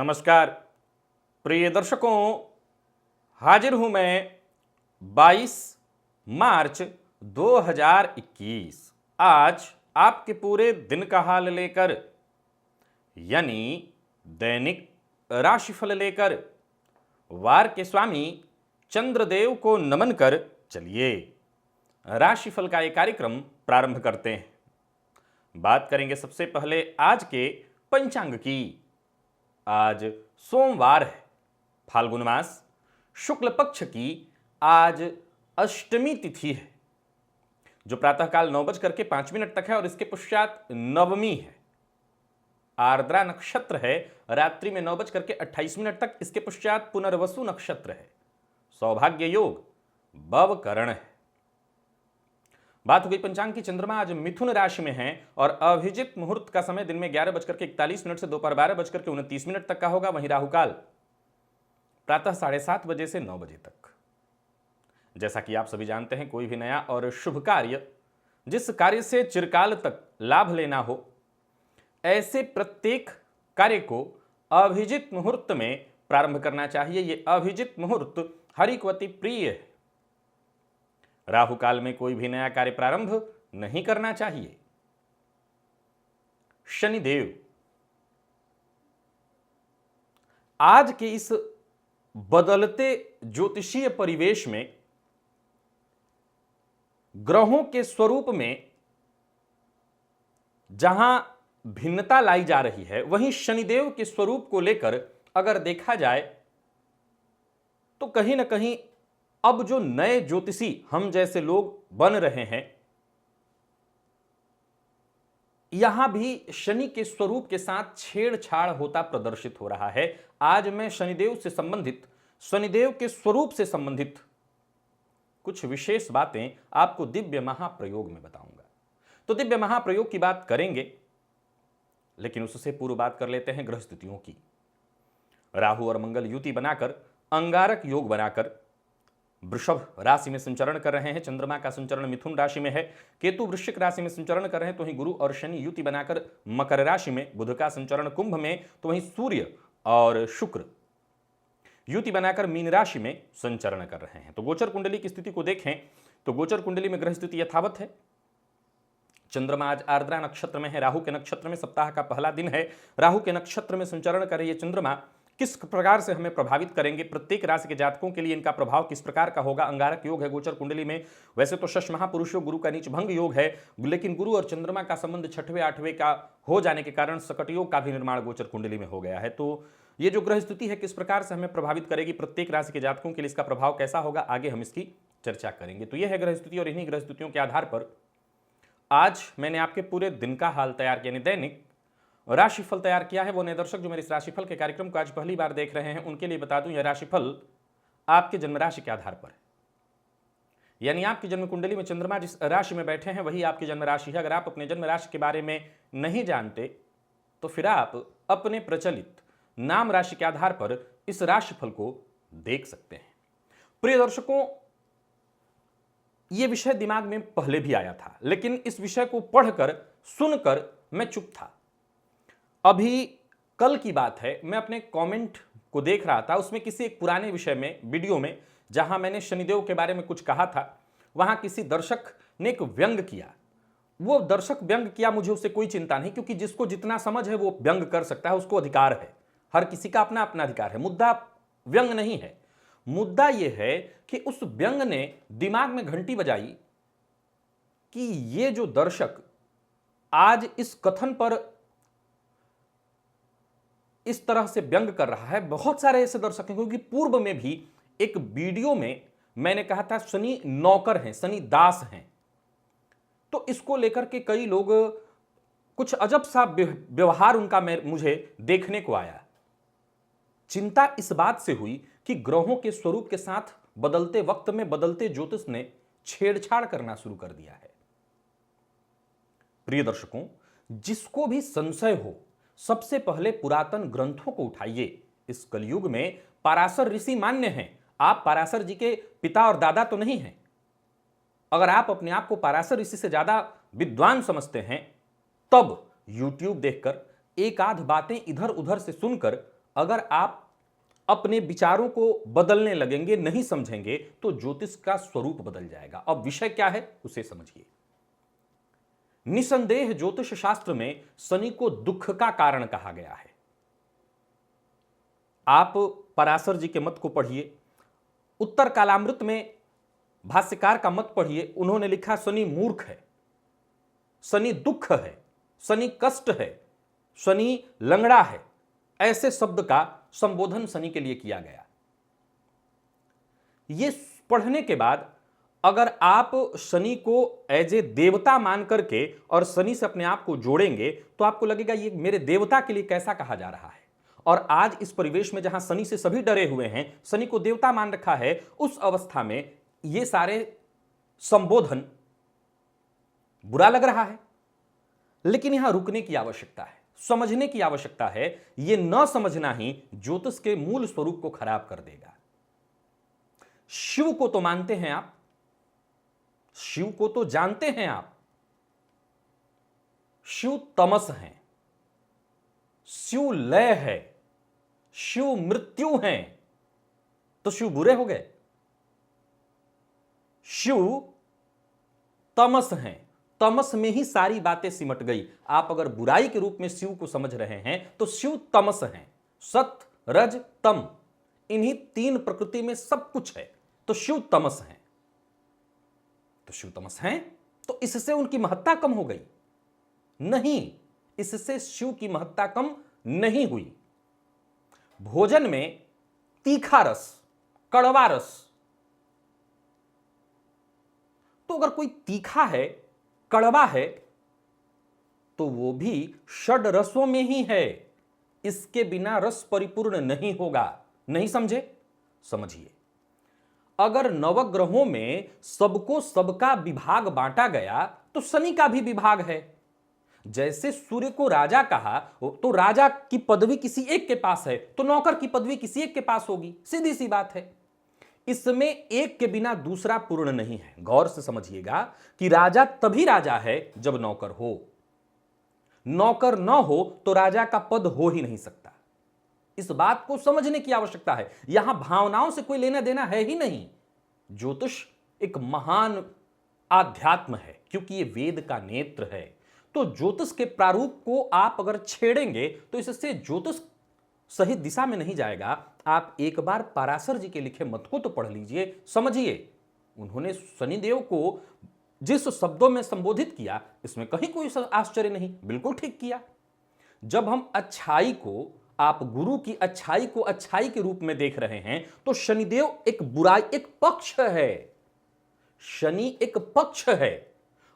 नमस्कार प्रिय दर्शकों, हाजिर हूं मैं 22 मार्च 2021 आज आपके पूरे दिन का हाल लेकर, यानी दैनिक राशिफल लेकर वार के स्वामी चंद्रदेव को नमन कर चलिए राशिफल का एक कार्यक्रम प्रारंभ करते हैं। बात करेंगे सबसे पहले आज के पंचांग की। आज सोमवार है, फाल्गुन मास शुक्ल पक्ष की आज अष्टमी तिथि है, जो प्रातःकाल 9:05 तक है और इसके पश्चात नवमी है। आर्द्रा नक्षत्र है, रात्रि में 9:28 तक, इसके पश्चात पुनर्वसु नक्षत्र है। सौभाग्य योग भवकरण है। बात हो गई पंचांग की। चंद्रमा आज मिथुन राशि में है और अभिजित मुहूर्त का समय दिन में 11:41 से दोपहर 12:29 तक का होगा। वहीं राहुकाल प्रातः 7:30 बजे से 9 बजे तक। जैसा कि आप सभी जानते हैं, कोई भी नया और शुभ कार्य, जिस कार्य से चिरकाल तक लाभ लेना हो, ऐसे प्रत्येक कार्य को अभिजित मुहूर्त में प्रारंभ करना चाहिए। यह अभिजित मुहूर्त हरिकवती प्रिय है। राहु काल में कोई भी नया कार्य प्रारंभ नहीं करना चाहिए। शनिदेव आज के इस बदलते ज्योतिषीय परिवेश में ग्रहों के स्वरूप में जहां भिन्नता लाई जा रही है, वहीं शनिदेव के स्वरूप को लेकर अगर देखा जाए तो कहीं ना कहीं अब जो नए ज्योतिषी हम जैसे लोग बन रहे हैं, यहां भी शनि के स्वरूप के साथ छेड़छाड़ होता प्रदर्शित हो रहा है। आज मैं शनिदेव से संबंधित, शनिदेव के स्वरूप से संबंधित कुछ विशेष बातें आपको दिव्य महाप्रयोग में बताऊंगा। तो दिव्य महाप्रयोग की बात करेंगे, लेकिन उससे पूर्व बात कर लेते हैं ग्रह स्थितियों की। राहु और मंगल युति बनाकर, अंगारक योग बनाकर वृषभ राशि में संचरण कर रहे हैं। चंद्रमा का संचरण मिथुन राशि में है। केतु वृश्चिक राशि में संचरण कर रहे हैं। तो वहीं गुरु और शनि युति बनाकर मकर राशि में, बुध का संचरण कुंभ में, तो वहीं सूर्य और शुक्र युति बनाकर मीन राशि में संचरण कर रहे हैं। तो गोचर कुंडली की स्थिति को देखें तो गोचर कुंडली में ग्रह स्थिति यथावत है। चंद्रमा आज आर्द्रा नक्षत्र में है, राहु के नक्षत्र में। सप्ताह का पहला दिन है। राहु के नक्षत्र में संचरण कर रही है चंद्रमा किस प्रकार से हमें प्रभावित करेंगे, प्रत्येक राशि के जातकों के लिए इनका प्रभाव किस प्रकार का होगा। अंगारक योग है गोचर कुंडली में। वैसे तो शश महापुरुष योग, गुरु का नीच भंग योग है, लेकिन गुरु और चंद्रमा का संबंध 6वें 8वें का हो जाने के कारण सकट योग का भी निर्माण गोचर कुंडली में हो गया है। तो ये जो ग्रह स्थिति है किस प्रकार से हमें प्रभावित करेगी, प्रत्येक राशि के जातकों के लिए इसका प्रभाव कैसा होगा, आगे हम इसकी चर्चा करेंगे। तो यह है ग्रह स्थिति और इन्हीं ग्रह स्थितियों के आधार पर आज मैंने आपके पूरे दिन का हाल तैयार किया, यानी दैनिक राशिफल तैयार किया है। वो नए दर्शक जो मेरे इस राशिफल के कार्यक्रम को आज पहली बार देख रहे हैं, उनके लिए बता दूं, यह राशिफल आपके जन्म राशि के आधार पर है। यानी आपकी जन्म कुंडली में चंद्रमा जिस राशि में बैठे हैं वही आपकी जन्म राशि है। अगर आप अपने जन्म राशि के बारे में नहीं जानते तो फिर आप अपने प्रचलित नाम राशि के आधार पर इस राशिफल को देख सकते हैं। प्रिय दर्शकों, यह विषय दिमाग में पहले भी आया था, लेकिन इस विषय को पढ़कर सुनकर मैं चुप था। अभी कल की बात है, मैं अपने कमेंट को देख रहा था, उसमें किसी एक पुराने विषय में, वीडियो में, जहां मैंने शनिदेव के बारे में कुछ कहा था, वहां किसी दर्शक ने एक व्यंग किया। वो दर्शक व्यंग किया, मुझे उससे कोई चिंता नहीं, क्योंकि जिसको जितना समझ है वो व्यंग कर सकता है, उसको अधिकार है। हर किसी का अपना अपना अधिकार है। मुद्दा व्यंग नहीं है, मुद्दा यह है कि उस व्यंग ने दिमाग में घंटी बजाई कि ये जो दर्शक आज इस कथन पर इस तरह से व्यंग कर रहा है, बहुत सारे ऐसे दर्शक हैं। क्योंकि पूर्व में भी एक वीडियो में मैंने कहा था शनि नौकर हैं, शनि दास हैं, तो इसको लेकर के कई लोग कुछ अजब सा व्यवहार उनका मुझे देखने को आया। चिंता इस बात से हुई कि ग्रहों के स्वरूप के साथ बदलते वक्त में बदलते ज्योतिष ने छेड़छाड़ करना शुरू कर दिया है। प्रिय दर्शकों, जिसको भी संशय हो, सबसे पहले पुरातन ग्रंथों को उठाइए। इस कलयुग में पराशर ऋषि मान्य हैं। आप पराशर जी के पिता और दादा तो नहीं हैं। अगर आप अपने आप को पराशर ऋषि से ज्यादा विद्वान समझते हैं, तब YouTube देखकर एक आध बातें इधर उधर से सुनकर अगर आप अपने विचारों को बदलने लगेंगे, नहीं समझेंगे, तो ज्योतिष का स्वरूप बदल जाएगा। अब विषय क्या है उसे समझिए। निसंदेह ज्योतिष शास्त्र में शनि को दुख का कारण कहा गया है। आप पराशर जी के मत को पढ़िए, उत्तर कालामृत में भाष्यकार का मत पढ़िए, उन्होंने लिखा शनि मूर्ख है, शनि दुख है, शनि कष्ट है, शनि लंगड़ा है, ऐसे शब्द का संबोधन शनि के लिए किया गया। यह पढ़ने के बाद अगर आप शनि को एज ए देवता मान करके और शनि से अपने आप को जोड़ेंगे तो आपको लगेगा ये मेरे देवता के लिए कैसा कहा जा रहा है। और आज इस परिवेश में जहां शनि से सभी डरे हुए हैं, शनि को देवता मान रखा है, उस अवस्था में ये सारे संबोधन बुरा लग रहा है। लेकिन यहां रुकने की आवश्यकता है, समझने की आवश्यकता है। यह न समझना ही ज्योतिष के मूल स्वरूप को खराब कर देगा। शिव को तो मानते हैं आप, शिव को तो जानते हैं आप, शिव तमस हैं, शिव लय है, शिव मृत्यु हैं, तो शिव बुरे हो गए? शिव तमस हैं, तमस में ही सारी बातें सिमट गई। आप अगर बुराई के रूप में शिव को समझ रहे हैं तो शिव तमस हैं, सत रज तम, इन्हीं तीन प्रकृति में सब कुछ है, तो शिव तमस हैं। तो शिव तमस हैं तो इससे उनकी महत्ता कम हो गई? नहीं, इससे शिव की महत्ता कम नहीं हुई। भोजन में तीखा रस, कड़वा रस, तो अगर कोई तीखा है, कड़वा है, तो वो भी षड रसों में ही है, इसके बिना रस परिपूर्ण नहीं होगा। नहीं समझे? समझिए। अगर नवग्रहों में सबको सबका विभाग बांटा गया तो शनि का भी विभाग है। जैसे सूर्य को राजा कहा तो राजा की पदवी किसी एक के पास है, तो नौकर की पदवी किसी एक के पास होगी, सीधी सी बात है। इसमें एक के बिना दूसरा पूर्ण नहीं है। गौर से समझिएगा कि राजा तभी राजा है जब नौकर हो, नौकर न हो तो राजा का पद हो ही नहीं सकता। इस बात को समझने की आवश्यकता है। यहां भावनाओं से कोई लेना देना है ही नहीं। ज्योतिष एक महान आध्यात्म है, क्योंकि यह वेद का नेत्र है। तो ज्योतिष के प्रारूप को आप अगर छेड़ेंगे तो इससे ज्योतिष सही दिशा में नहीं जाएगा। आप एक बार पराशर जी के लिखे मत को तो पढ़ लीजिए, समझिए। उन्होंने शनिदेव को जिस शब्दों में संबोधित किया, इसमें कहीं कोई आश्चर्य नहीं, बिल्कुल ठीक किया। जब हम अच्छाई को, आप गुरु की अच्छाई को अच्छाई के रूप में देख रहे हैं, तो शनिदेव एक बुराई, एक पक्ष है। शनि एक पक्ष है,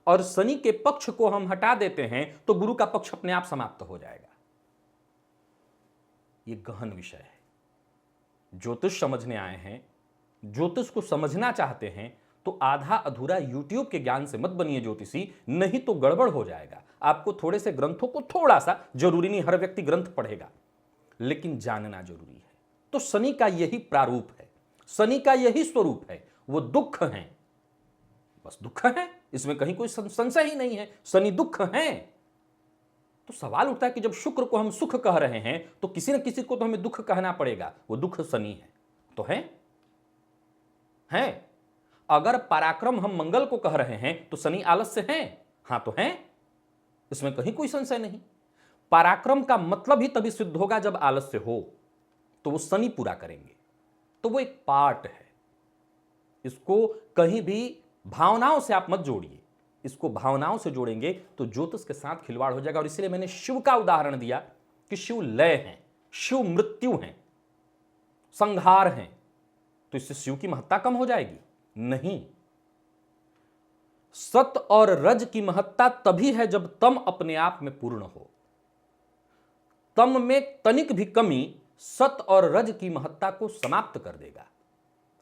और शनि के पक्ष को हम हटा देते हैं तो गुरु का पक्ष अपने आप समाप्त हो जाएगा। यह गहन विषय है। ज्योतिष समझने आए हैं, ज्योतिष को समझना चाहते हैं, तो आधा अधूरा यूट्यूब के ज्ञान से मत बनिए ज्योतिषी, नहीं तो गड़बड़ हो जाएगा। आपको थोड़े से ग्रंथों को, थोड़ा सा, जरूरी नहीं हर व्यक्ति ग्रंथ पढ़ेगा, लेकिन जानना जरूरी है। तो शनि का यही प्रारूप है, शनि का यही स्वरूप है। वो दुख हैं, बस दुख है, इसमें कहीं कोई संशय ही नहीं है। शनि दुख हैं। तो सवाल उठता है कि जब शुक्र को हम सुख कह रहे हैं तो किसी न किसी को तो हमें दुख कहना पड़ेगा। वो दुख शनि है, तो है। अगर पराक्रम हम मंगल को कह रहे हैं तो शनि आलस्य है, हां तो है, इसमें कहीं कोई संशय नहीं। पराक्रम का मतलब ही तभी सिद्ध होगा जब आलस्य हो, तो वो शनि पूरा करेंगे। तो वो एक पार्ट है, इसको कहीं भी भावनाओं से आप मत जोड़िए। इसको भावनाओं से जोड़ेंगे तो ज्योतिष के साथ खिलवाड़ हो जाएगा। और इसलिए मैंने शिव का उदाहरण दिया कि शिव लय हैं, शिव मृत्यु हैं, संहार हैं। तो इससे शिव की महत्ता कम हो जाएगी? नहीं। सत और रज की महत्ता तभी है जब तम अपने आप में पूर्ण हो। तम में तनिक भी कमी सत और रज की महत्ता को समाप्त कर देगा।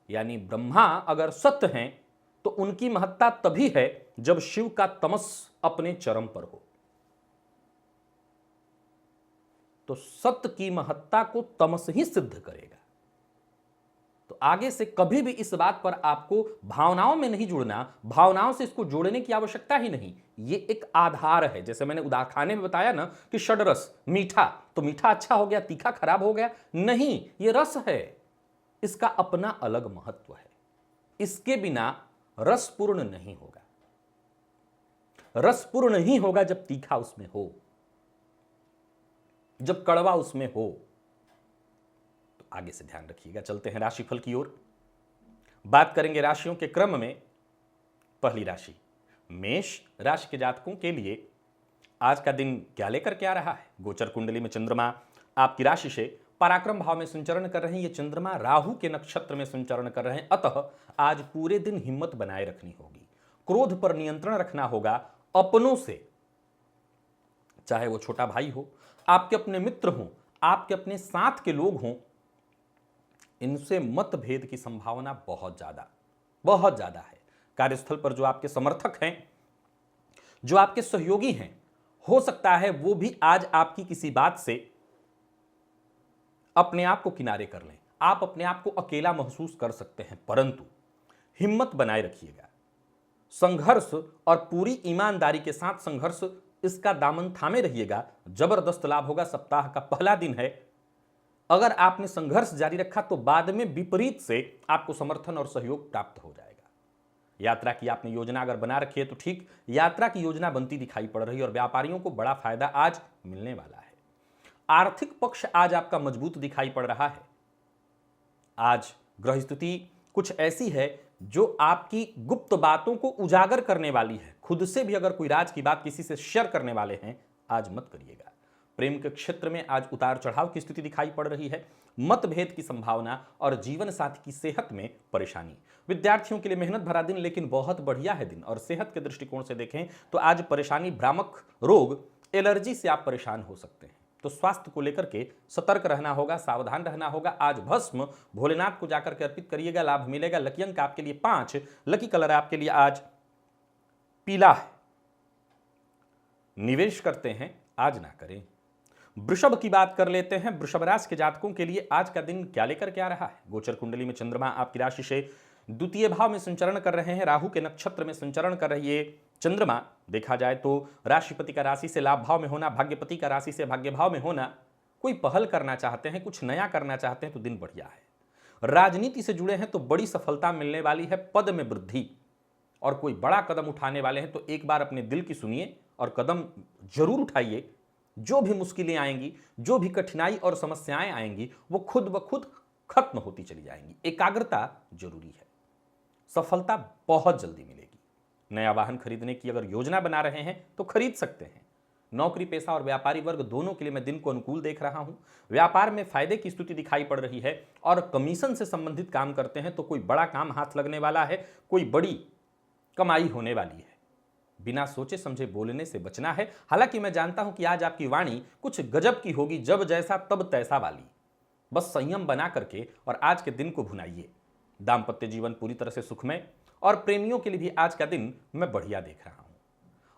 यानी ब्रह्मा अगर सत्य हैं तो उनकी महत्ता तभी है जब शिव का तमस अपने चरम पर हो। तो सत्य की महत्ता को तमस ही सिद्ध करेगा। तो आगे से कभी भी इस बात पर आपको भावनाओं में नहीं जुड़ना, भावनाओं से इसको जोड़ने की आवश्यकता ही नहीं। ये एक आधार है। जैसे मैंने उदाहरण में बताया ना कि षड्रस, मीठा, तो मीठा अच्छा हो गया, तीखा खराब हो गया? नहीं, ये रस है, इसका अपना अलग महत्व है। इसके बिना रस पूर्ण नहीं होगा। रस पूर्ण नहीं होगा जब तीखा उसमें हो, जब कड़वा उसमें हो। तो आगे से ध्यान रखिएगा। चलते हैं राशिफल की ओर। बात करेंगे राशियों के क्रम में। पहली राशि मेष राशि के जातकों के लिए आज का दिन क्या लेकर के आ रहा है? गोचर कुंडली में चंद्रमा आपकी राशि से पराक्रम भाव में संचरण कर रहे हैं। ये चंद्रमा राहु के नक्षत्र में संचरण कर रहे हैं। अतः आज पूरे दिन हिम्मत बनाए रखनी होगी, क्रोध पर नियंत्रण रखना होगा। अपनों से, चाहे वो छोटा भाई हो, आपके अपने मित्र हों, आपके अपने साथ के लोग हों, इनसे मतभेद की संभावना बहुत ज्यादा है। कार्यस्थल पर जो आपके समर्थक हैं, जो आपके सहयोगी हैं, हो सकता है वो भी आज आपकी किसी बात से अपने आप को किनारे कर लें। आप अपने आप को अकेला महसूस कर सकते हैं, परंतु हिम्मत बनाए रखिएगा। संघर्ष और पूरी ईमानदारी के साथ संघर्ष, इसका दामन थामे रहिएगा। जबरदस्त लाभ होगा। सप्ताह का पहला दिन है। अगर आपने संघर्ष जारी रखा तो बाद में विपरीत से आपको समर्थन और सहयोग प्राप्त हो जाएगा। यात्रा की आपने योजना अगर बना रखी है तो ठीक, यात्रा की योजना बनती दिखाई पड़ रही है और व्यापारियों को बड़ा फायदा आज मिलने वाला है। आर्थिक पक्ष आज आपका मजबूत दिखाई पड़ रहा है। आज ग्रह स्थिति कुछ ऐसी है जो आपकी गुप्त बातों को उजागर करने वाली है। खुद से भी अगर कोई राज की बात किसी से शेयर करने वाले हैं, आज मत करिएगा। प्रेम के क्षेत्र में आज उतार चढ़ाव की स्थिति दिखाई पड़ रही है। मतभेद की संभावना और जीवन साथी की सेहत में परेशानी। विद्यार्थियों के लिए मेहनत भरा दिन, लेकिन बहुत बढ़िया है दिन। और सेहत के दृष्टिकोण से देखें तो आज परेशानी, भ्रामक रोग, एलर्जी से आप परेशान हो सकते हैं। तो स्वास्थ्य को लेकर के सतर्क रहना होगा, सावधान रहना होगा। आज भस्म भोलेनाथ को जाकर के अर्पित करिएगा, लाभ मिलेगा। लकी अंक आपके लिए 5, लकी कलर आपके लिए आज पीला है। निवेश करते हैं आज ना करें। वृषभ की बात कर लेते हैं। वृषभ राशि के जातकों के लिए आज का दिन क्या लेकर के आ रहा है? गोचर कुंडली में चंद्रमा आपकी राशि से द्वितीय भाव में संचरण कर रहे हैं। राहु के नक्षत्र में संचरण कर रही है चंद्रमा। देखा जाए तो राशिपति का राशि से लाभ भाव में होना, भाग्यपति का राशि से भाग्य भाव में होना। कोई पहल करना चाहते हैं, कुछ नया करना चाहते हैं तो दिन बढ़िया है। राजनीति से जुड़े हैं तो बड़ी सफलता मिलने वाली है, पद में वृद्धि। और कोई बड़ा कदम उठाने वाले हैं तो एक बार अपने दिल की सुनिए और कदम जरूर उठाइए। जो भी मुश्किलें आएंगी, जो भी कठिनाई और समस्याएं आएंगी, वो खुद ब खुद खत्म होती चली जाएंगी। एकाग्रता जरूरी है। सफलता बहुत जल्दी मिलेगी। नया वाहन खरीदने की अगर योजना बना रहे हैं तो खरीद सकते हैं। नौकरी पेशा और व्यापारी वर्ग दोनों के लिए मैं दिन को अनुकूल देख रहा हूं। व्यापार में फायदे की स्थिति दिखाई पड़ रही है और कमीशन से संबंधित काम करते हैं तो कोई बड़ा काम हाथ लगने वाला है, कोई बड़ी कमाई होने वाली है। बिना सोचे समझे बोलने से बचना है। हालांकि मैं जानता हूं कि आज आपकी वाणी कुछ गजब की होगी, जब जैसा तब तैसा वाली। बस संयम बना करके और आज के दिन को भुनाइए। दाम्पत्य जीवन पूरी तरह से सुखमय और प्रेमियों के लिए भी आज का दिन मैं बढ़िया देख रहा हूं।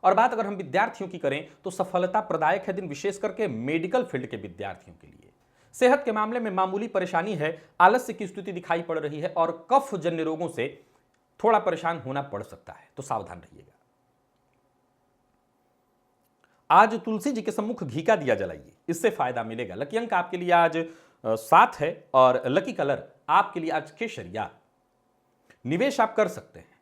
और बात अगर हम विद्यार्थियों की करें तो सफलता प्रदायक है दिन, विशेष करके मेडिकल फील्ड के विद्यार्थियों के लिए। सेहत के मामले में मामूली परेशानी है, आलस्य की स्थिति दिखाई पड़ रही है और कफ जन्य रोगों से थोड़ा परेशान होना पड़ सकता है, तो सावधान रहिएगा। आज तुलसी जी के सम्मुख घी का दिया जलाइए, इससे फायदा मिलेगा। लकी अंक आपके लिए आज 7 है और लकी कलर आपके लिए आज केसरिया। निवेश आप कर सकते हैं।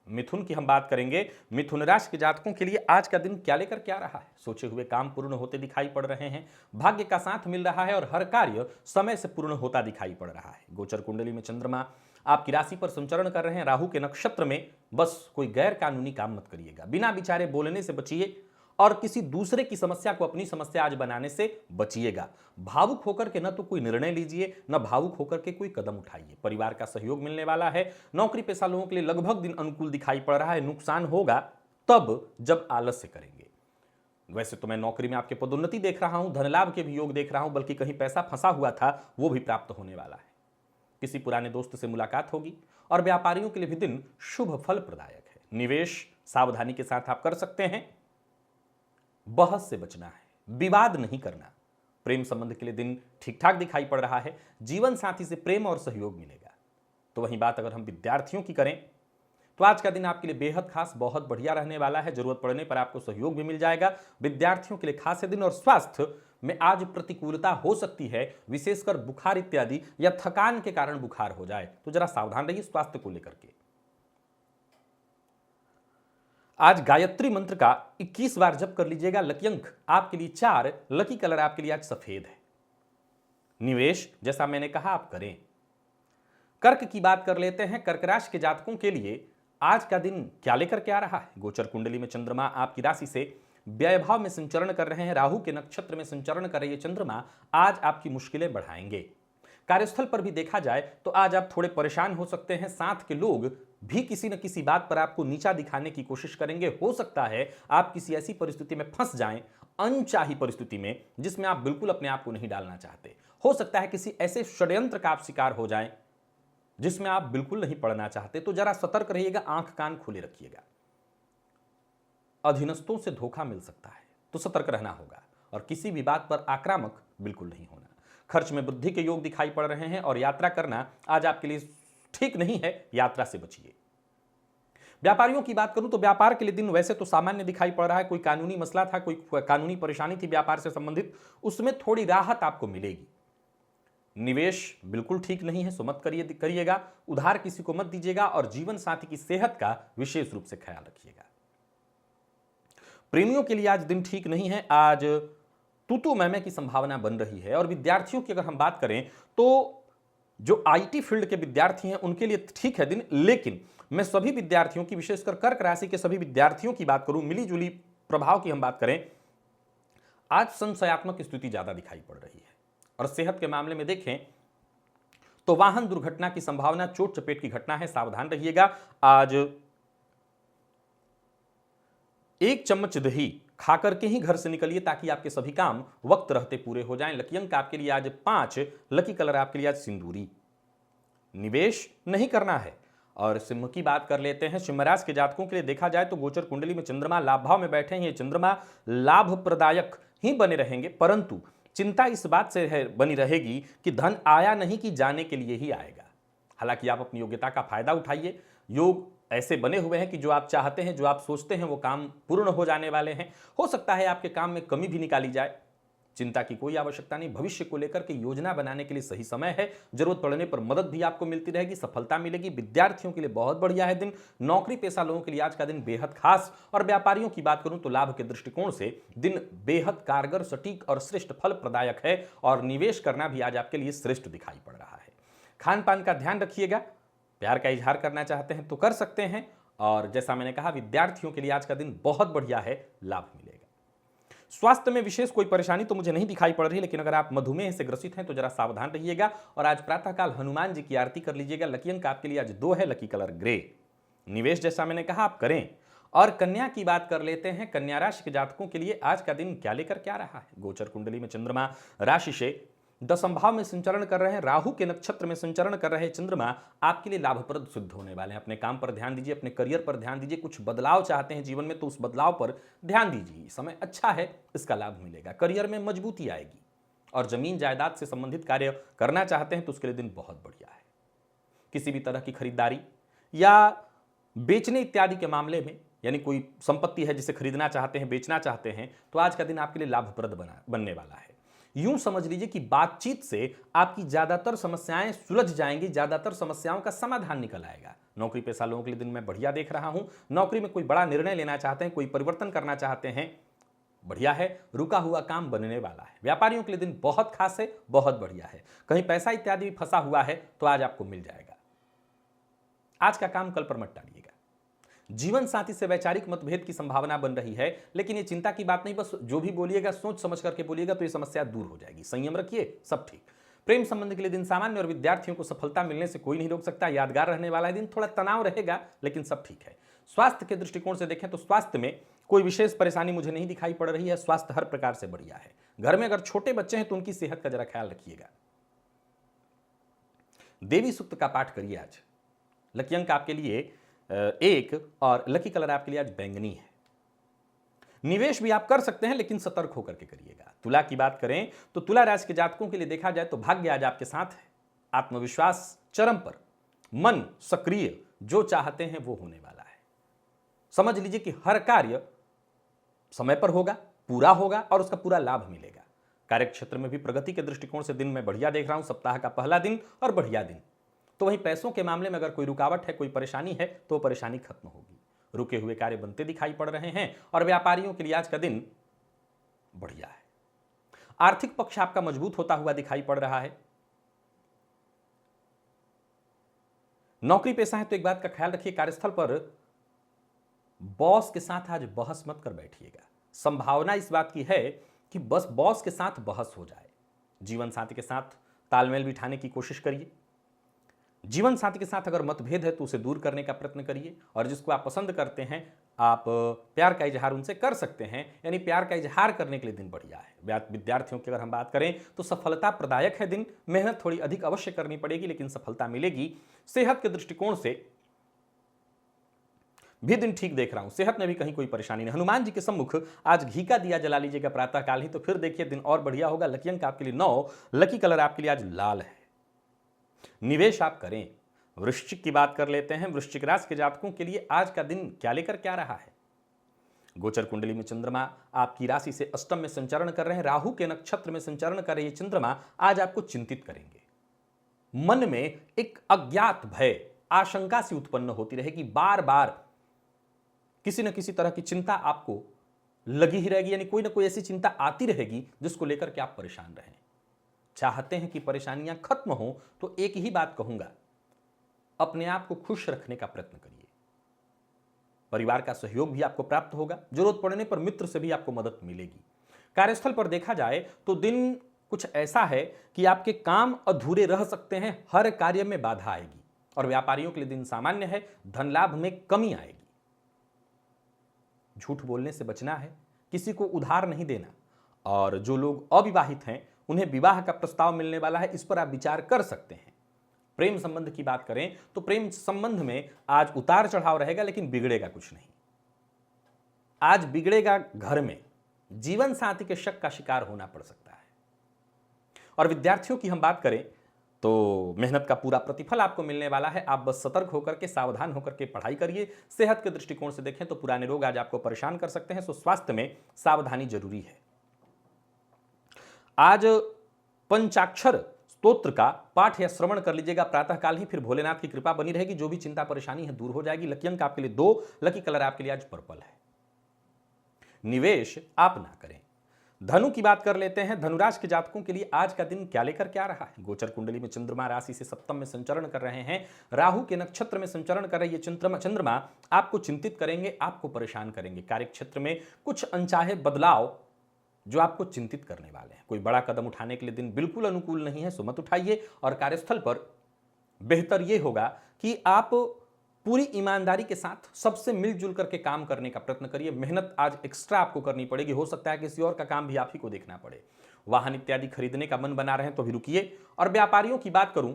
मिथुन की हम बात करेंगे। मिथुन राशि के जातकों के लिए आज का दिन क्या लेकर क्या रहा है? सोचे हुए काम पूर्ण होते दिखाई पड़ रहे हैं। भाग्य का साथ मिल रहा है और हर कार्य समय से पूर्ण होता दिखाई पड़ रहा है। गोचर कुंडली में चंद्रमा आपकी राशि पर संचरण कर रहे हैं। राहु के नक्षत्र में। बस कोई गैर कानूनी काम मत करिएगा। बिना विचारे बोलने से बचिए और किसी दूसरे की समस्या को अपनी समस्या आज बनाने से बचिएगा। भावुक होकर के न तो कोई निर्णय लीजिए, न भावुक होकर के कोई कदम उठाइए। परिवार का सहयोग मिलने वाला है। नौकरी पेशा लोगों के लिए लगभग दिन अनुकूल दिखाई पड़ रहा है। नुकसान होगा तब जब आलस्य करेंगे। वैसे तो मैं नौकरी में आपके पदोन्नति देख रहा हूं, धन लाभ के भी योग देख रहा हूं, बल्कि कहीं पैसा फंसा हुआ था वो भी प्राप्त होने वाला है। किसी पुराने दोस्त से मुलाकात होगी और व्यापारियों के लिए भी दिन शुभ फल प्रदायक है। निवेश सावधानी के साथ आप कर सकते हैं। बहस से बचना है, विवाद नहीं करना। प्रेम संबंध के लिए दिन ठीक ठाक दिखाई पड़ रहा है। जीवन साथी से प्रेम और सहयोग मिलेगा। तो वहीं बात अगर हम विद्यार्थियों की करें तो आज का दिन आपके लिए बेहद खास, बहुत बढ़िया रहने वाला है। जरूरत पड़ने पर आपको सहयोग भी मिल जाएगा। विद्यार्थियों के लिए खास है दिन। और स्वास्थ्य में आज प्रतिकूलता हो सकती है, विशेषकर बुखार इत्यादि या थकान के कारण बुखार हो जाए, तो जरा सावधान रहिए स्वास्थ्य को लेकर के। आज गायत्री मंत्र का 21 बार जप कर लीजिएगा। लकी अंक आपके लिए 4, लकी कलर आपके लिए आज सफेद है। निवेश जैसा मैंने कहा आप करें। कर्क की बात कर लेते हैं। कर्क राशि के जातकों के लिए आज का दिन क्या लेकर के आ रहा है। गोचर कुंडली में चंद्रमा आपकी राशि से व्यय भाव में संचरण कर रहे हैं। राहु के नक्षत्र में संचरण कर रही है चंद्रमा आज आपकी मुश्किलें बढ़ाएंगे। कार्यस्थल पर भी देखा जाए तो आज आप थोड़े परेशान हो सकते हैं। साथ के लोग भी किसी न किसी बात पर आपको नीचा दिखाने की कोशिश करेंगे। हो सकता है आप किसी ऐसी परिस्थिति में फंस जाएं, अनचाही परिस्थिति में, जिसमें आप बिल्कुल अपने आप को नहीं डालना चाहते। हो सकता है किसी ऐसे षड्यंत्र का आप शिकार हो जाएं जिसमें आप बिल्कुल नहीं पड़ना चाहते। तो जरा सतर्क रहिएगा, आंख कान खुले रखिएगा। अधीनस्थों से धोखा मिल सकता है, तो सतर्क रहना होगा। और किसी भी बात पर आक्रामक बिल्कुल नहीं होना। खर्च में वृद्धि के योग दिखाई पड़ रहे हैं और यात्रा करना आज आपके लिए ठीक नहीं है, यात्रा से बचिए। व्यापारियों की बात करूं तो व्यापार के लिए दिन वैसे तो सामान्य दिखाई पड़ रहा है। कोई कानूनी मसला था, कोई कानूनी परेशानी थी व्यापार से संबंधित, उसमें थोड़ी राहत आपको मिलेगी। निवेश बिल्कुल ठीक नहीं है, सो मत करिएगा। उधार किसी को मत दीजिएगा और जीवन साथी की सेहत का विशेष रूप से ख्याल रखिएगा। प्रेमियों के लिए आज दिन ठीक नहीं है। आज तूतू मैमे की संभावना बन रही है। और विद्यार्थियों की अगर हम बात करें तो जो आईटी फील्ड के विद्यार्थी हैं उनके लिए ठीक है दिन, लेकिन मैं सभी विद्यार्थियों की, विशेषकर कर्क राशि के सभी विद्यार्थियों की बात करूं, मिली जुली प्रभाव की हम बात करें, आज संशयात्मक स्थिति ज्यादा दिखाई पड़ रही है। और सेहत के मामले में देखें तो वाहन दुर्घटना की संभावना, चोट चपेट की घटना है, सावधान रहिएगा। आज 1 चम्मच दही खा करके ही घर से निकलिए ताकि आपके सभी काम वक्त रहते पूरे हो जाएं। लकी अंक आपके लिए आज 5, लकी कलर आपके लिए आज सिंदूरी। निवेश नहीं करना है। और सिंह की बात कर लेते हैं। सिंह राशि के जातकों के लिए देखा जाए तो गोचर कुंडली में चंद्रमा लाभ भाव में बैठे हैं। चंद्रमा लाभ प्रदायक ही बने रहेंगे, परंतु चिंता इस बात से बनी रहेगी कि धन आया नहीं कि जाने के लिए ही आएगा। हालांकि आप अपनी योग्यता का फायदा उठाइए। योग ऐसे बने हुए हैं कि जो आप चाहते हैं, जो आप सोचते हैं, वो काम पूर्ण हो जाने वाले हैं। हो सकता है आपके काम में कमी भी निकाली जाए, चिंता की कोई आवश्यकता नहीं। भविष्य को लेकर के योजना बनाने के लिए सही समय है। जरूरत पड़ने पर मदद भी आपको मिलती रहेगी, सफलता मिलेगी। विद्यार्थियों के लिए बहुत बढ़िया है दिन। नौकरी पेशा लोगों के लिए आज का दिन बेहद खास। और व्यापारियों की बात करूं तो लाभ के दृष्टिकोण से दिन बेहद कारगर, सटीक और श्रेष्ठ फल प्रदायक है। और निवेश करना भी आज आपके लिए श्रेष्ठ दिखाई पड़ रहा है। खान पान का ध्यान रखिएगा। प्यार का इजहार करना चाहते हैं तो कर सकते हैं। और जैसा मैंने कहा, विद्यार्थियों के लिए आज का दिन बहुत बढ़िया है, लाभ मिलेगा। स्वास्थ्य में विशेष कोई परेशानी तो मुझे नहीं दिखाई पड़ रही, लेकिन अगर आप मधुमेह से ग्रसित हैं तो जरा सावधान रहिएगा। और आज प्रातःकाल हनुमान जी की आरती कर लीजिएगा। लकी अंक आपके लिए आज 2 है, लकी कलर ग्रे। निवेश जैसा मैंने कहा आप करें। और कन्या की बात कर लेते हैं। कन्या राशि के जातकों के लिए आज का दिन क्या लेकर क्या रहा है। गोचर कुंडली में चंद्रमा राशि से 10 भाव में संचरण कर रहे हैं। राहु के नक्षत्र में संचरण कर रहे चंद्रमा आपके लिए लाभप्रद सिद्ध होने वाले हैं। अपने काम पर ध्यान दीजिए, अपने करियर पर ध्यान दीजिए। कुछ बदलाव चाहते हैं जीवन में तो उस बदलाव पर ध्यान दीजिए। समय अच्छा है, इसका लाभ मिलेगा। करियर में मजबूती आएगी। और जमीन जायदाद से संबंधित कार्य करना चाहते हैं तो उसके लिए दिन बहुत बढ़िया है। किसी भी तरह की खरीदारी या बेचने इत्यादि के मामले में, यानी कोई संपत्ति है जिसे खरीदना चाहते हैं, बेचना चाहते हैं, तो आज का दिन आपके लिए लाभप्रद बनने वाला है। यूं समझ लीजिए कि बातचीत से आपकी ज्यादातर समस्याएं सुलझ जाएंगी, ज्यादातर समस्याओं का समाधान निकल आएगा। नौकरी पेशा लोगों के लिए दिन मैं बढ़िया देख रहा हूं। नौकरी में कोई बड़ा निर्णय लेना चाहते हैं, कोई परिवर्तन करना चाहते हैं, बढ़िया है। रुका हुआ काम बनने वाला है। व्यापारियों के लिए दिन बहुत खास है, बहुत बढ़िया है। कहीं पैसा इत्यादि भी फंसा हुआ है तो आज आपको मिल जाएगा। आज का काम कल पर मत टालिएगा। जीवन साथी से वैचारिक मतभेद की संभावना बन रही है, लेकिन ये चिंता की बात नहीं। बस जो भी बोलिएगा सोच समझ करके बोलिएगा तो ये समस्या दूर हो जाएगी। संयम रखिए, सब ठीक। प्रेम संबंध के लिए दिन सामान्य और विद्यार्थियों को सफलता मिलने से कोई नहीं रोक सकता। यादगार रहने वाला है दिन। थोड़ा तनाव रहेगा लेकिन सब ठीक है। स्वास्थ्य के दृष्टिकोण से देखें तो स्वास्थ्य में कोई विशेष परेशानी मुझे नहीं दिखाई पड़ रही है। स्वास्थ्य हर प्रकार से बढ़िया है। घर में अगर छोटे बच्चे हैं तो उनकी सेहत का जरा ख्याल रखिएगा। देवी सूक्त का पाठ करिए आज। लकी अंक आपके लिए 1 और लकी कलर आपके लिए आज बैंगनी है। निवेश भी आप कर सकते हैं लेकिन सतर्क होकर के करिएगा। तुला की बात करें तो तुला राशि के जातकों के लिए देखा जाए तो भाग्य आज आपके साथ है। आत्मविश्वास चरम पर, मन सक्रिय, जो चाहते हैं वो होने वाला है। समझ लीजिए कि हर कार्य समय पर होगा, पूरा होगा और उसका पूरा लाभ मिलेगा। कार्यक्षेत्र में भी प्रगति के दृष्टिकोण से दिन मैं बढ़िया देख रहा हूं, सप्ताह का पहला दिन और बढ़िया दिन। तो वहीं पैसों के मामले में अगर कोई रुकावट है, कोई परेशानी है, तो परेशानी खत्म होगी। रुके हुए कार्य बनते दिखाई पड़ रहे हैं और व्यापारियों के लिए आज का दिन बढ़िया है। आर्थिक पक्ष आपका मजबूत होता हुआ दिखाई पड़ रहा है। नौकरी पेशा है तो एक बात का ख्याल रखिए, कार्यस्थल पर बॉस के साथ आज बहस मत कर बैठिएगा। संभावना इस बात की है कि बस बॉस के साथ बहस हो जाए। जीवन साथी के साथ तालमेल बिठाने की कोशिश करिए। जीवन साथी के साथ अगर मतभेद है तो उसे दूर करने का प्रयत्न करिए, और जिसको आप पसंद करते हैं आप प्यार का इजहार उनसे कर सकते हैं, यानी प्यार का इजहार करने के लिए दिन बढ़िया है। विद्यार्थियों की अगर हम बात करें तो सफलता प्रदायक है दिन। मेहनत थोड़ी अधिक अवश्य करनी पड़ेगी लेकिन सफलता मिलेगी। सेहत के दृष्टिकोण से भी दिन ठीक देख रहा हूं, सेहत में भी कहीं कोई परेशानी नहीं। हनुमान जी के सम्मुख आज घी का दिया जला लीजिएगा प्रातः काल ही, तो फिर देखिए दिन और बढ़िया होगा। लकी अंक आपके लिए 9, लकी कलर आपके लिए आज लाल है। निवेश आप करें। वृश्चिक की बात कर लेते हैं। वृश्चिक राशि के जातकों के लिए आज का दिन क्या लेकर क्या रहा है। गोचर कुंडली में चंद्रमा आपकी राशि से अष्टम में संचरण कर रहे हैं। राहु के नक्षत्र में संचरण कर रहे चंद्रमा आज आपको चिंतित करेंगे। मन में एक अज्ञात भय, आशंका सी उत्पन्न होती रहेगी। बार बार किसी न किसी तरह की चिंता आपको लगी ही रहेगी, यानी कोई ना कोई ऐसी चिंता आती रहेगी जिसको लेकर के आप परेशान रहें। चाहते हैं कि परेशानियां खत्म हो तो एक ही बात कहूंगा, अपने आप को खुश रखने का प्रयत्न करिए। परिवार का सहयोग भी आपको प्राप्त होगा। जरूरत पड़ने पर मित्र से भी आपको मदद मिलेगी। कार्यस्थल पर देखा जाए तो दिन कुछ ऐसा है कि आपके काम अधूरे रह सकते हैं, हर कार्य में बाधा आएगी। और व्यापारियों के लिए दिन सामान्य है, धन लाभ में कमी आएगी। झूठ बोलने से बचना है, किसी को उधार नहीं देना, और जो लोग अविवाहित हैं उन्हें विवाह का प्रस्ताव मिलने वाला है, इस पर आप विचार कर सकते हैं। प्रेम संबंध की बात करें तो प्रेम संबंध में आज उतार चढ़ाव रहेगा लेकिन बिगड़ेगा कुछ नहीं। आज बिगड़ेगा घर में, जीवन साथी के शक का शिकार होना पड़ सकता है। और विद्यार्थियों की हम बात करें तो मेहनत का पूरा प्रतिफल आपको मिलने वाला है। आप बस सतर्क होकर के, सावधान होकर के पढ़ाई करिए। सेहत के दृष्टिकोण से देखें तो पुराने रोग आज आपको परेशान कर सकते हैं, सो स्वास्थ्य में सावधानी जरूरी है। आज पंचाक्षर स्तोत्र का पाठ या श्रवण कर लीजिएगा प्रातःकाल ही, फिर भोलेनाथ की कृपा बनी रहेगी। जो भी चिंता परेशानी है दूर हो जाएगी। लकी अंक आपके लिए 2, लकी कलर आपके लिए आज पर्पल है। निवेश आप ना करें। धनु की बात कर लेते हैं। धनुराशि के जातकों के लिए आज का दिन क्या लेकर क्या रहा है। गोचर कुंडली में चंद्रमा राशि से सप्तम में संचरण कर रहे हैं। राहु के नक्षत्र में संचरण कर रहे ये चंद्रमा आपको चिंतित करेंगे, आपको परेशान करेंगे। कार्यक्षेत्र में कुछ अनचाहे बदलाव जो आपको चिंतित करने वाले हैं। कोई बड़ा कदम उठाने के लिए दिन बिल्कुल अनुकूल नहीं है, सो मत उठाइए। और कार्यस्थल पर बेहतर यह होगा कि आप पूरी ईमानदारी के साथ सबसे मिलजुल करके काम करने का प्रयत्न करिए। मेहनत आज एक्स्ट्रा आपको करनी पड़ेगी। हो सकता है किसी और का काम भी आप ही को देखना पड़े। वाहन इत्यादि खरीदने का मन बना रहे हैं तो भी रुकिए। और व्यापारियों की बात करूं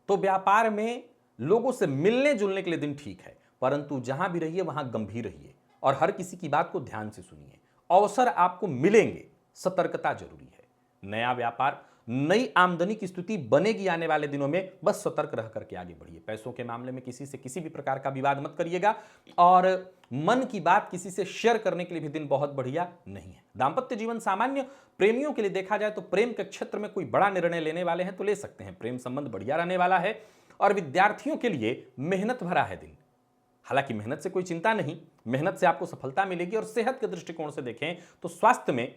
तो व्यापार में लोगों से मिलने जुलने के लिए दिन ठीक है, परंतु जहां भी रहिए वहां गंभीर रहिए और हर किसी की बात को ध्यान से सुनिए। अवसर आपको मिलेंगे, सतर्कता जरूरी है। नया व्यापार, नई आमदनी की स्थिति बनेगी आने वाले दिनों में, बस सतर्क रह करके आगे बढ़िए। पैसों के मामले में किसी से किसी भी प्रकार का विवाद मत करिएगा और मन की बात किसी से शेयर करने के लिए भी दिन बहुत बढ़िया नहीं है। दांपत्य जीवन सामान्य। प्रेमियों के लिए देखा जाए तो प्रेम के क्षेत्र में कोई बड़ा निर्णय लेने वाले हैं तो ले सकते हैं। प्रेम संबंध बढ़िया रहने वाला है। और विद्यार्थियों के लिए मेहनत भरा है दिन। हालांकि मेहनत से कोई चिंता नहीं, मेहनत से आपको सफलता मिलेगी। और सेहत के दृष्टिकोण से देखें तो स्वास्थ्य में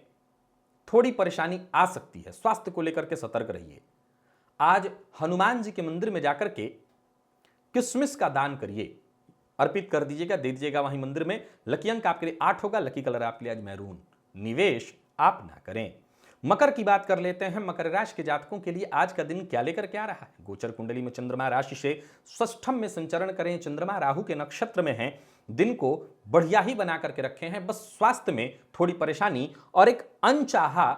थोड़ी परेशानी आ सकती है, स्वास्थ्य को लेकर के सतर्क रहिए। आज हनुमान जी के मंदिर में जाकर के किशमिश का दान करिए, अर्पित कर दीजिएगा, दे दीजिएगा वहीं मंदिर में। लकी अंक आपके लिए 8 होगा, लकी कलर आपके लिए आज मैरून। निवेश आप ना करें। मकर की बात कर लेते हैं। मकर राशि के जातकों के लिए आज का दिन क्या लेकर क्या रहा है। गोचर कुंडली में चंद्रमा राशि से षष्ठम में संचरण करें। चंद्रमा राहु के नक्षत्र में हैं। दिन को बढ़िया ही बना करके रखे हैं, बस स्वास्थ्य में थोड़ी परेशानी और एक अनचाहा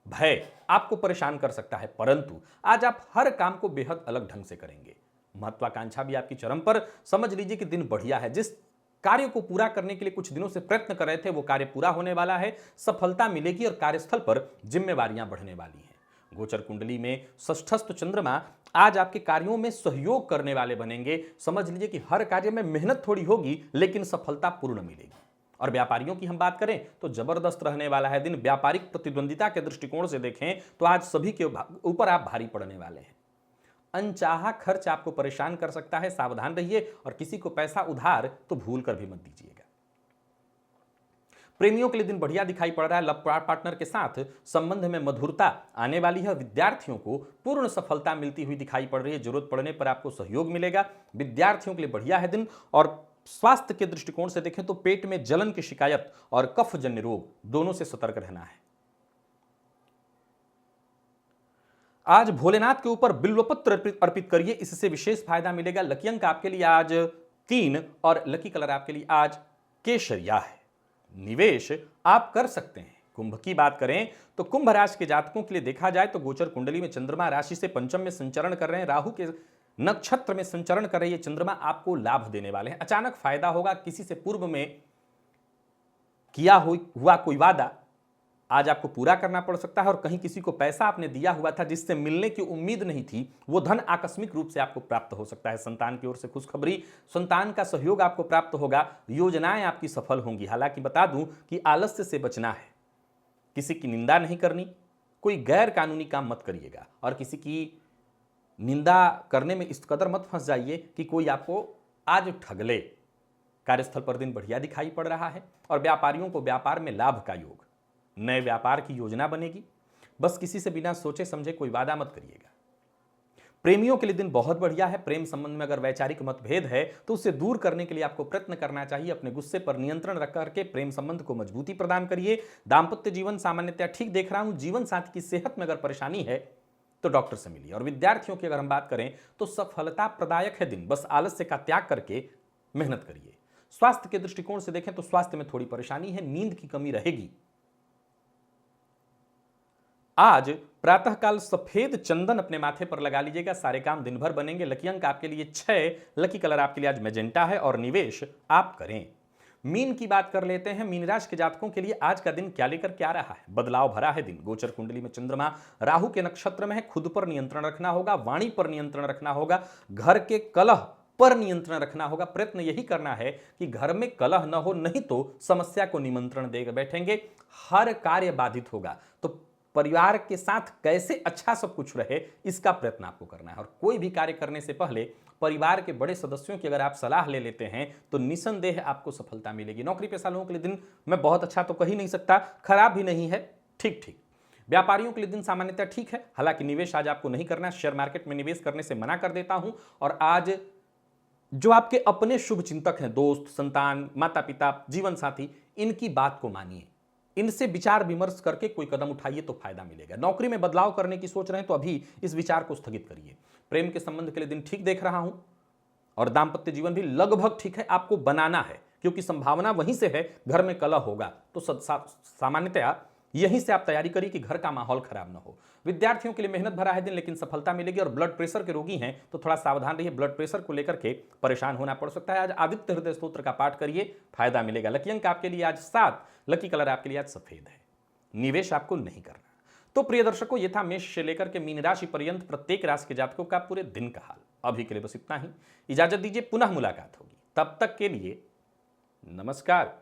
भय आपको परेशान कर सकता है, परंतु आज आप हर काम को बेहद अलग ढंग से करेंगे। महत्वाकांक्षा भी आपकी चरम पर। समझ लीजिए कि दिन बढ़िया है। जिस कार्य को पूरा करने के लिए कुछ दिनों से प्रयत्न कर रहे थे वो कार्य पूरा होने वाला है, सफलता मिलेगी और कार्यस्थल पर जिम्मेवारियां बढ़ने वाली हैं। गोचर कुंडली में षष्ठस्थ चंद्रमा आज आपके कार्यों में सहयोग करने वाले बनेंगे। समझ लीजिए कि हर कार्य में मेहनत थोड़ी होगी लेकिन सफलता पूर्ण मिलेगी। और व्यापारियों की हम बात करें तो जबरदस्त रहने वाला है दिन। व्यापारिक प्रतिद्वंदिता के दृष्टिकोण से देखें तो आज सभी के ऊपर आप भारी पड़ने वाले हैं। अनचाहा खर्च आपको परेशान कर सकता है, सावधान रहिए। और किसी को पैसा उधार तो भूल कर भी मत दीजिएगा। प्रेमियों के लिए दिन बढ़िया दिखाई पड़ रहा है। लव पार्टनर के साथ संबंध में मधुरता आने वाली है। विद्यार्थियों को पूर्ण सफलता मिलती हुई दिखाई पड़ रही है। जरूरत पड़ने पर आपको सहयोग मिलेगा। विद्यार्थियों के लिए बढ़िया है दिन। और स्वास्थ्य के दृष्टिकोण से देखें तो पेट में जलन की शिकायत और कफजन्य रोग दोनों से सतर्क रहना है। आज भोलेनाथ के ऊपर बिल्वपत्र अर्पित करिए, इससे विशेष फायदा मिलेगा। लकी अंक आपके लिए आज 3 और लकी कलर आपके लिए आज केशरिया है। निवेश आप कर सकते हैं। कुंभ की बात करें तो कुंभ राशि के जातकों के लिए देखा जाए तो गोचर कुंडली में चंद्रमा राशि से पंचम में संचरण कर रहे हैं। राहु के नक्षत्र में संचरण कर रही है चंद्रमा आपको लाभ देने वाले हैं। अचानक फायदा होगा। किसी से पूर्व में किया हुआ कोई वादा आज आपको पूरा करना पड़ सकता है। और कहीं किसी को पैसा आपने दिया हुआ था जिससे मिलने की उम्मीद नहीं थी, वो धन आकस्मिक रूप से आपको प्राप्त हो सकता है। संतान की ओर से खुशखबरी, संतान का सहयोग आपको प्राप्त होगा। योजनाएं आपकी सफल होंगी। हालांकि बता दूं कि आलस्य से बचना है। किसी की निंदा नहीं करनी, कोई गैर कानूनी काम मत करिएगा। और किसी की निंदा करने में इस कदर मत फंस जाइए कि कोई आपको आज ठग ले। कार्यस्थल पर दिन बढ़िया दिखाई पड़ रहा है। और व्यापारियों को व्यापार में लाभ का योग, नए व्यापार की योजना बनेगी। बस किसी से बिना सोचे समझे कोई वादा मत करिएगा। प्रेमियों के लिए दिन बहुत बढ़िया है। प्रेम संबंध में अगर वैचारिक मतभेद है तो उसे दूर करने के लिए आपको प्रयत्न करना चाहिए। अपने गुस्से पर नियंत्रण रख करके प्रेम संबंध को मजबूती प्रदान करिए। दाम्पत्य जीवन सामान्यतः ठीक देख रहा हूं। जीवन साथी की सेहत में अगर परेशानी है तो डॉक्टर से मिलिए। और विद्यार्थियों की अगर हम बात करें तो सफलता प्रदायक है दिन। बस आलस्य का त्याग करके मेहनत करिए। स्वास्थ्य के दृष्टिकोण से देखें तो स्वास्थ्य में थोड़ी परेशानी है, नींद की कमी रहेगी। आज प्रातःकाल सफेद चंदन अपने माथे पर लगा लीजिएगा, सारे काम दिन भर बनेंगे। लकी अंक आपके लिए 6, लकी कलर आपके लिए आज मैजेंटा है। और निवेश आप करें। मीन की बात कर लेते हैं। मीन राशि के जातकों के लिए आज का दिन क्या लेकर क्या रहा है? बदलाव भरा है दिन। गोचर कुंडली में चंद्रमा राहु के नक्षत्र में है। खुद पर नियंत्रण रखना होगा, वाणी पर नियंत्रण रखना होगा, घर के कलह पर नियंत्रण रखना होगा। प्रयत्न यही करना है कि घर में कलह न हो, नहीं तो समस्या को निमंत्रण देकर बैठेंगे। हर कार्य बाधित होगा। तो परिवार के साथ कैसे अच्छा सब कुछ रहे, इसका प्रयत्न आपको करना है। और कोई भी कार्य करने से पहले परिवार के बड़े सदस्यों की अगर आप सलाह ले लेते हैं तो निसंदेह आपको सफलता मिलेगी। नौकरी पेशा लोगों के लिए दिन मैं बहुत अच्छा तो कह ही नहीं सकता, खराब भी नहीं है, ठीक ठीक। व्यापारियों के लिए दिन सामान्यतः ठीक है। हालांकि निवेश आज आपको नहीं करना है। शेयर मार्केट में निवेश करने से मना कर देता हूं। और आज जो आपके अपने शुभ चिंतक हैं, दोस्त, संतान, माता पिता, जीवन साथी, इनकी बात को मानिए। इनसे विचार विमर्श करके कोई कदम उठाइए तो फायदा मिलेगा। नौकरी में बदलाव करने की सोच रहे हैं तो अभी इस विचार को स्थगित करिए। प्रेम के संबंध के लिए दिन ठीक देख रहा हूं। और दाम्पत्य जीवन भी लगभग ठीक है। आपको बनाना है क्योंकि संभावना वहीं से है घर में कलह होगा। तो सामान्यतया यहीं से आप तैयारी करिए कि घर का माहौल खराब ना हो। विद्यार्थियों के लिए मेहनत भरा है दिन, लेकिन सफलता मिलेगी। और ब्लड प्रेशर के रोगी हैं तो थोड़ा सावधान रहिए। ब्लड प्रेशर को लेकर के परेशान होना पड़ सकता है। आज आदित्य हृदय स्तोत्र का पाठ करिए, फायदा मिलेगा। लकी अंक आपके लिए आज 7, लकी कलर आपके लिए आज सफेद है। निवेश आपको नहीं करना। तो प्रिय दर्शकों, ये था मेष से लेकर के मीन राशि पर्यंत प्रत्येक राशि के जातकों का पूरे दिन का हाल। अभी के लिए बस इतना ही। इजाजत दीजिए, पुनः मुलाकात होगी। तब तक के लिए नमस्कार।